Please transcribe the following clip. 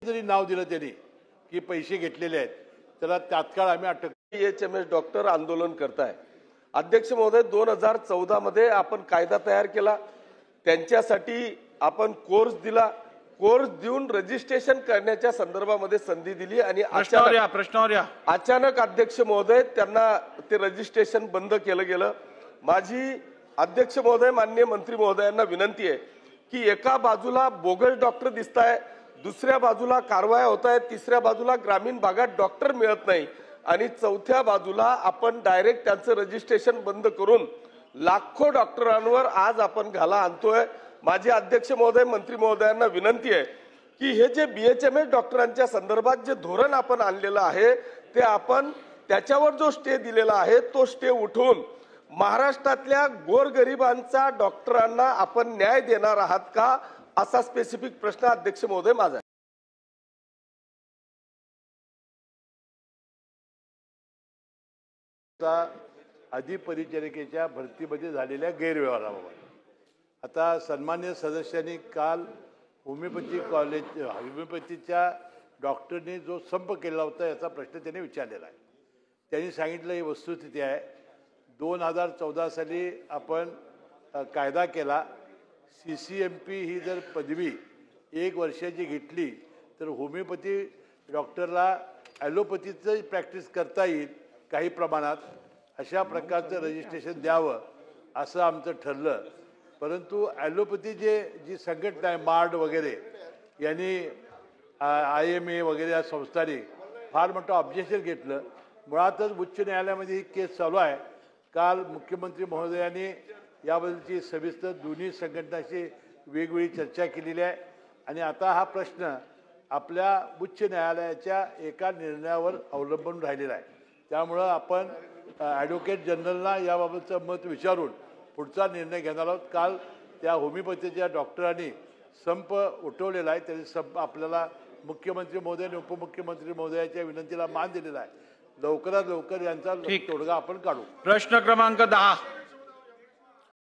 जरी नाव दिलं त्यांनी की पैसे घेतलेले आहेत, त्याला तात्काळ आम्ही अटक. BHMS डॉक्टर आंदोलन करताय. अध्यक्ष महोदय, 2014 मध्ये आपण कायदा तयार केला, त्यांच्यासाठी आपण कोर्स दिला, कोर्स देऊन रजिस्ट्रेशन करण्याच्या संदर्भामध्ये संधी दिली आणि अचानक अध्यक्ष महोदय त्यांना ते रजिस्ट्रेशन बंद केलं गेलं. माझी अध्यक्ष महोदय माननीय मंत्री महोदयांना विनंती आहे की एका बाजूला बोगस डॉक्टर दिसताय, दुसऱ्या बाजूला कारवाया होत आहेत, तिसऱ्या बाजूला ग्रामीण भागात डॉक्टर मिळत नाही आणि चौथ्या बाजूला आपण डायरेक्ट त्यांचं रजिस्ट्रेशन बंद करून लाखो डॉक्टरांवर आज आपण घाला आणतोय. माझे अध्यक्ष महोदय मंत्री महोदयांना विनंती आहे की हे जे BHMS डॉक्टरांच्या संदर्भात जे धोरण आपण आणलेलं आहे ते आपण त्याच्यावर जो स्टे दिलेला आहे तो स्टे उठवून महाराष्ट्रातल्या गोरगरिबांचा डॉक्टरांना आपण न्याय देणार आहात का, असा स्पेसिफिक प्रश्न अध्यक्ष महोदय माझा आहे. अधिपरिचारिकेच्या भरतीमध्ये झालेल्या गैरव्यवहाराबाबत आता सन्मान्य सदस्यांनी काल होमिओपॅथीच्या डॉक्टरने जो संप केला होता याचा प्रश्न त्यांनी विचारलेला आहे. त्यांनी सांगितलं ही वस्तुस्थिती आहे. 2014 साली आपण कायदा केला. CCMP ही जर पदवी 1 वर्षाची घेतली तर होमिओपॅथी डॉक्टरला ॲलोपॅथीचं प्रॅक्टिस करता येईल काही प्रमाणात. अशा प्रकारचं रजिस्ट्रेशन द्यावं असं आमचं ठरलं. परंतु ॲलोपॅथी जी संघटना आहे मार्ड वगैरे यांनी IMA वगैरे या संस्थांनी फार मोठं ऑब्जेक्शन घेतलं. मुळातच उच्च न्यायालयामध्ये ही केस चालू आहे. काल मुख्यमंत्री महोदयांनी याबद्दलची सविस्तर दोन्ही संघटनांशी वेगवेगळी चर्चा केलेली आहे आणि आता हा प्रश्न आपल्या उच्च न्यायालयाच्या एका निर्णयावर अवलंबून राहिलेला आहे. त्यामुळं आपण ॲडव्होकेट जनरलला याबाबतचं मत विचारून पुढचा निर्णय घेणार आहोत. काल त्या होमिओपॅथीच्या डॉक्टरांनी संप उठवलेला आहे. त्यांनी संप आपल्याला मुख्यमंत्री महोदय आणि उपमुख्यमंत्री महोदयाच्या विनंतीला मान दिलेला आहे. लवकरात लवकर यांचा तोडगा आपण काढू. प्रश्न क्रमांक 10